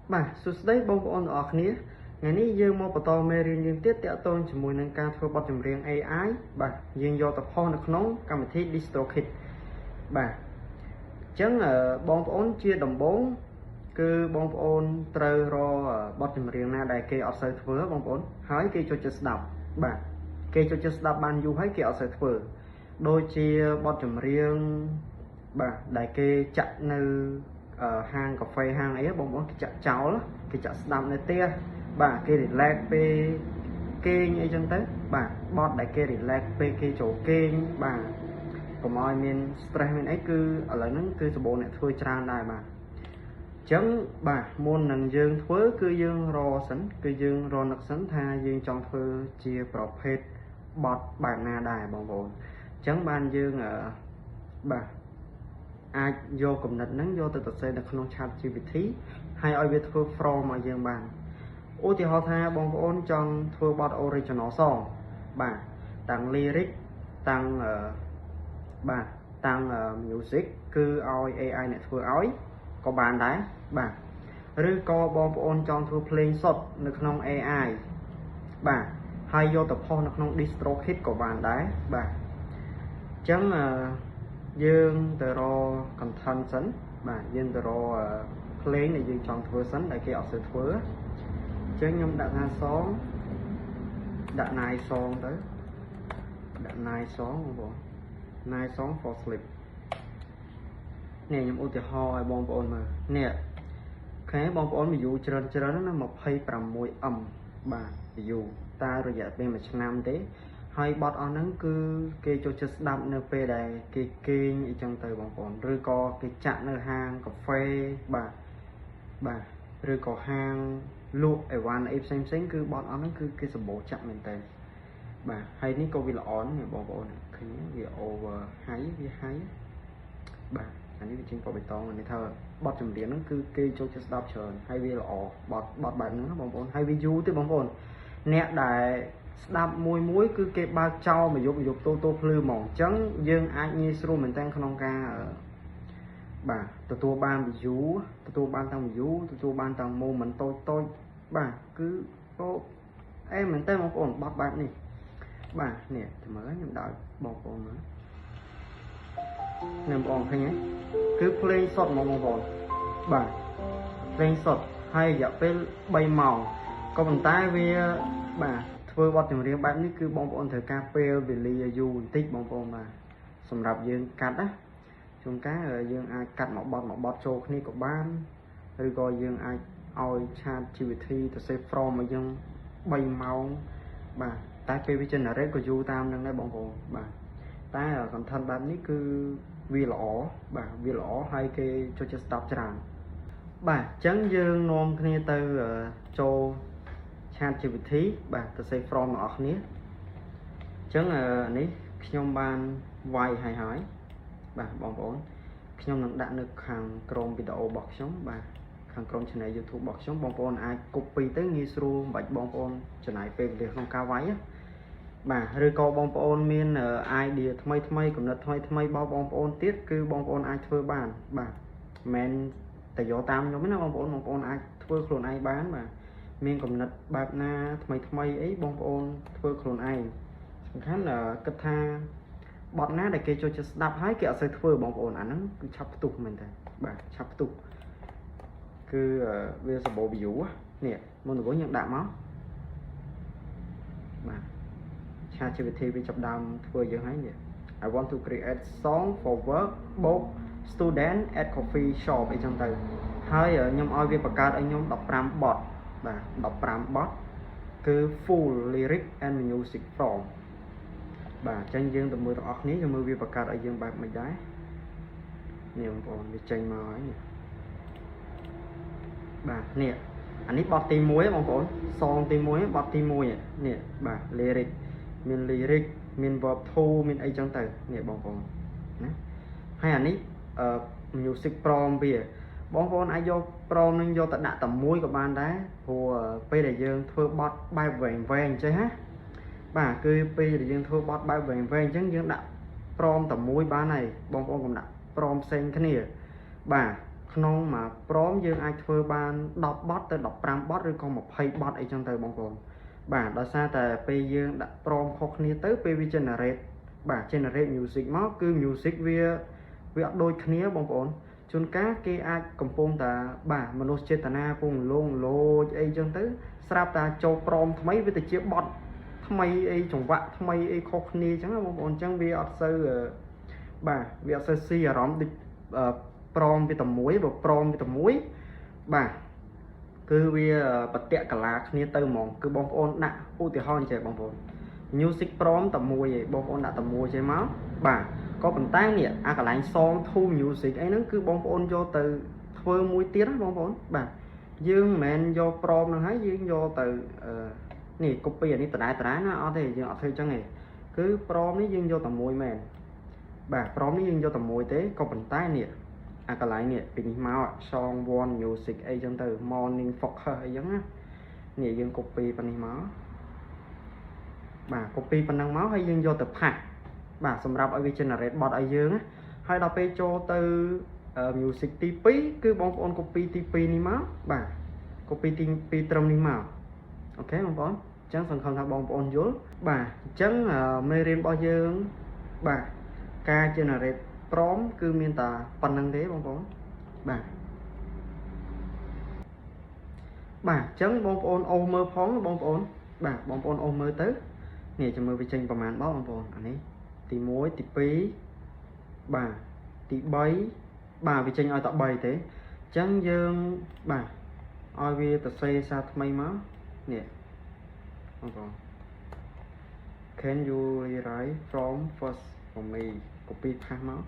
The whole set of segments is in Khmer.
Bà, số đấy bông của ôn ở khía. Ngày nay dương mô bà tò mê riêng dương tiết tẹo tôn cho mùi nâng cao thua bọt chùm riêng AI. Bà, dương do tập hôn được nóng cảm thấy DistroKid. Bà, chẳng bông của ôn chia đồng bốn. Cứ bông của ôn trơ ro bọt chùm riêng na đại kê ở sơ thua bông của ôn. Hỏi kê cho chất đọc. Bà, kê cho chất đọc bàn dù hỏi kê ở sơ thua. Đôi chia bọt chùm riêng. Bà, đại kê chặt nơi hang cà phê hang ấy bông bóng cái chợ cháu đó cái chợ đầm này tia bà kia relax pe kê như chân tới bà bọt đại kia relax pe kê chỗ kê bà còn mọi miền stress miền ấy cứ ở lại nó cứ số bộ này thôi tràn đại bà chấm bà môn nằng dương thớ cứ dương rò sẵn cứ dương rò nặc sẵn tha dương trong thơ chia profit bọt bà na đài bông bồn chấm ban dương ở bà ai vô cùng nịch nắng vô từ từ xe được không chat GPT hay ai biết thưa from mà dương bàn ô thì họ tha bông ôn trong thưa bot original song bà tăng lyric tăng bà tăng music cứ AI này thưa ói có bàn đấy bà rư co bông ôn trong thưa playing shot được không AI bà hay vô tập phone được không DistroKid của bàn đấy bà chẳng dương từ ro content sẵn mà dương từ ro play này dương chọn thưa sẵn để khi ở sự thưa chứ nhung đặt hai xóm đặt này son tới đặt này xóm không này xóm for sleep nè nhung ô thì ho bom bồn mà nè cái bom bồn ví dụ chơi nó một hay cầm mùi ẩm bà ví dụ ta rồi dạ bên mà năm thế hay bọt ở nắng cứ kê cho chất đậm nơi phê này kê kê như trong từ bằng còn rư co cái chặn nơi hang cà phê bà rư co hang luộc ở van em xem cứ bọt ở nắng cứ cái sầm bộ chặn mình tên bà hay ní câu vì là ón này bỏ này khi vì over hay bà anh ấy trên có bê tông này thơ bọt chùm điện nó cứ kê cho chất đậm trời hay vì là bọt bạn nữa bằng còn hay vì du tới bằng còn nè đại đạp muối cứ cái ba trâu mà dục tô phư mỏng trắng dương ai như sưu mình tăng không ca bà tôi ban bị vú tôi ban tăng vú tôi ban tăng mô mình tôi bà cứ có em mình tên một ổn bọt bạn này bà nè thì mới nhầm đợi bọt ổn nữa nằm ổn hay nhé cứ play shot một ổn bà play shot hay dạ phải bay màu có bàn tay với bà vừa bọt chùm riêng bạn cứ bông bồn thời cà phê vì lì dù tích bông bồn mà sầm rạp dương cắt á chúng cá ở dương ai cắt một bọt trâu khi của ban rồi gọi dương ai oi chat GPT từ xe from mà dương bay màu bà tay phê với chân ở đấy của du tam đang đây bông bồn bà tay ở còn thân bạn ní cứ vì lõ hay cái cho stop tràn bà trắng dương nôm kia từ châu chat GPT bà từ xây from ở khné chẳng ní nhom ban vay hay hỏi bà bong bóng nhom能ដាក់នៅខាងក្រោមវីដេអូរបស់ខ្ញុំបាទខាងក្រោម channel YouTube របស់ខ្ញុំបងប្អូនអាច copy ទៅងាយស្រួលមិនបាច់បងប្អូនចំណាយពេលវេលាក្នុងការវាយបាទឬក៏បងប្អូនមាន idea ថ្មីកំណត់ថ្មីរបស់បងប្អូនទៀតគឺបងប្អូនអាចធ្វើបានបាទមិនតែយកតាមខ្ញុំទេណាបងប្អូនអាចធ្វើខ្លួនឯងបានបាទមានកំណត់បែបណាថ្មីអីបងប្អូនធ្វើខ្លួនឯងសំខាន់គិតថាបទណាដែលគេចូលចិត្តស្ដាប់ហើយគេអត់សូវធ្វើបងប្អូនអាហ្នឹងគឺឆាប់ផ្ទុះមែនតើបាទឆាប់ផ្ទុះគឺវាសម្បូរ view នេះមុនដំបូងយើងដាក់មកបាទ ChatGPT វាចាប់ដើមធ្វើយើងហើយនេះ I want to create song for work both student at coffee shop អីចឹងទៅហើយខ្ញុំឲ្យវាបង្កើតឲ្យខ្ញុំ15 bot បាទ15 bot គឺ full lyric and music from បាទអញ្ចឹងយើងទៅមើលទាំងអស់គ្នាយើងមើលវាបង្កើតឲ្យយើងបែបមិនដែរនេះបងប្អូនវាចេញមកហើយនេះបាទនេះអានេះបទទី1បងប្អូនសងទី1បទទី1នេះបាទ lyric មាន lyric មាន verb to មានអីចឹងទៅនេះបងប្អូនណាហើយអានេះmusic from វាបងប្អូនអាចយកប្រមនឹងយកទៅដាក់តែមួយក៏បានដែរព្រោះពេលដែលយើងធ្វើបទបែបវែងអញ្ចឹងណាបាទគឺពេលដែលយើងធ្វើបទបែបវែងអញ្ចឹងយើងដាក់ប្រមតែមួយបានហើយបងប្អូនកុំដាក់ប្រមផ្សេងគ្នាបាទ ក្នុងមកព្រមយើងអាចធ្វើបាន10បទទៅ15បទឬក៏20បទអីចឹងទៅបងប្អូនបាទដោយសារតែពេលយើងដាក់ព្រមខុសគ្នាទៅពេលវា generate បាទ generate music មកគឺ music វាអត់ដូចគ្នាបងប្អូនជួនកាលគេអាចកំពុងតែបាទមនុស្សចេតនាពងលោចអីចឹងទៅស្រាប់តែចូលព្រមថ្មីវាទៅជាបទថ្មីអីចង្វាក់ថ្មីអីខុសគ្នាចឹងបងប្អូនចឹងវាអត់សូវបាទវាអត់សូវស៊ីអារម្មណ៍ដូចព្រមវាតែមួយបើព្រមវាតែមួយបាទគឺវាបតិកលាគ្នាទៅហ្មងគឺបងប្អូនដាក់ឧទាហរណ៍ចេះបងប្អូន music ព្រមតែមួយឯងបងប្អូនដាក់តែមួយចេះមកបាទក៏ប៉ុន្តែនេះអាកន្លែង song to music អីហ្នឹងគឺបងប្អូនយកទៅធ្វើមួយទៀតណាបងប្អូនបាទយើងមិនមែនយកព្រមហ្នឹងហើយយើងយកទៅនេះ copy អានេះដដែលណាអត់ទេយើងអត់ធ្វើចឹងទេគឺព្រមនេះយើងយកតែមួយមែនបាទព្រមនេះយើងយកតែមួយទេក៏ប៉ុន្តែនេះអាកន្លែងនេះពីនេះមក song one music អីចឹងទៅ morning focus អីចឹងណានេះយើង copy ប៉ុណ្នេះមកបាទ copy ប៉ុណ្ណឹងមកហើយយើងយកទៅផាសបាទសម្រាប់ឲ្យវា generate បទឲ្យយើងណាហើយដល់ពេលចូលទៅ music ទី2គឺបងប្អូន copy ទី2នេះមកបាទ copy ទី2ត្រឹមនេះមកអូខេបងប្អូនអញ្ចឹងសង្ឃឹមថាបងប្អូនយល់បាទអញ្ចឹងមេរៀនរបស់យើងបាទការ generate ព្រមគឺមានតែប៉ុណ្្នឹងទេបងប្អូនបាទបាទអញ្ចឹងបងប្អូនអូសមើលផងបងប្អូនបាទបងប្អូនអូសមើលទៅនេះចាំមើលវាចេញប្រហែលបងប្អូនអានេះទី1ទី2បាទទី3បាទវាចេញឲ្យតែ3ទេអញ្ចឹងយើងបាទឲ្យវាទៅសេសារថ្មីមកនេះបងប្អូន Can you rewrite from first for me copy ផាសមក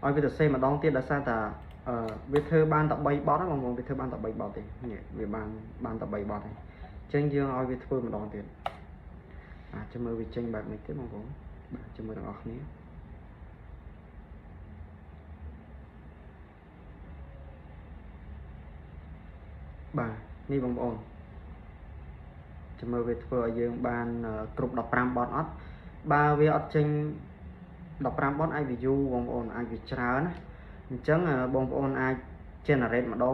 ឲ្យវាទៅសេម្ដងទៀតដោយសារតែវាធ្វើបានតែ3បទហ្នឹងបងប្អូនវាធ្វើបានតែ3បទទេនេះវាបានតែ3បទទេអញ្ចឹងយើងឲ្យវាធ្វើម្ដងទៀតចាំមើលវាចេញបែបនេះទេបងប្អូនបាទចាំមើលទាំងអស់គ្នាបាទនេះបងប្អូនចាំមើលវាធ្វើឲ្យយើងបានគ្រប់15បទអត់បើវាអត់ចេញ15បទអាច view បងប្អូនអាចវាច្រើនណាអញ្ចឹងបងប្អូនអាច generate ម្ដង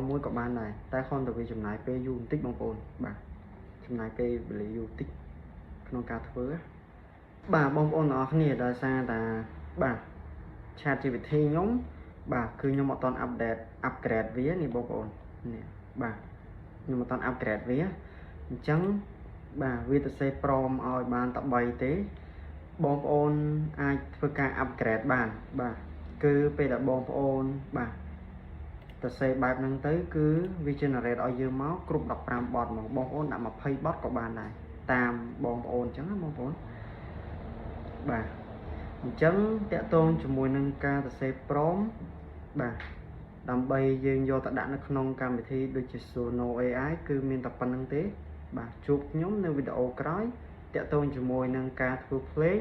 មួយក៏បានដែរតែគ្រាន់តែវាចំណាយពេលយូរបន្តិចបងប្អូនបាទចំណាយពេលវេលាយូរបន្តិចក្នុងការធ្វើបាទបងប្អូនទាំងអស់គ្នាដោយសារតែបាទ ChatGPT ខ្ញុំបាទគឺខ្ញុំអត់ទាន់ upgrade វានេះបងប្អូននេះបាទខ្ញុំអត់ទាន់ upgrade វាអញ្ចឹងបាទវាទៅសេព្រមឲ្យបានតែ3ទេបងប្អូនអាចធ្វើការ upgrade បានបាទគឺពេលដែលបងប្អូនបាទទៅសេបែបហ្នឹងទៅគឺវា generate ឲ្យយើងមកគ្រប់15បទហ្មងបងប្អូនដាក់20បទក៏បានដែរតាមបងប្អូនអញ្ចឹងណាបងប្អូនបាទអញ្ចឹងតកតងជាមួយនឹងការសរសេរព្រមបាទដើម្បីយើងយកទៅដាក់នៅក្នុងកម្មវិធីដូចជា Sono AI គឺមានតែប៉ុណ្្នឹងទេបាទជួបខ្ញុំនៅវីដេអូក្រោយតកតងជាមួយនឹងការធ្វើភ្លេង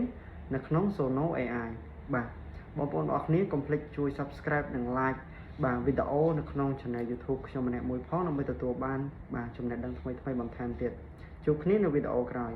នៅក្នុង Sono AI បាទបងប្អូនអរគ្នាកុំភ្លេចជួយ Subscribe និង Like បាទវីដេអូនៅក្នុង Channel YouTube ខ្ញុំម្នាក់មួយផងដើម្បីទទួលបានបាទចំណេះដឹងថ្មីៗបន្ថែមទៀតជួបគ្នានៅវីដេអូក្រោយ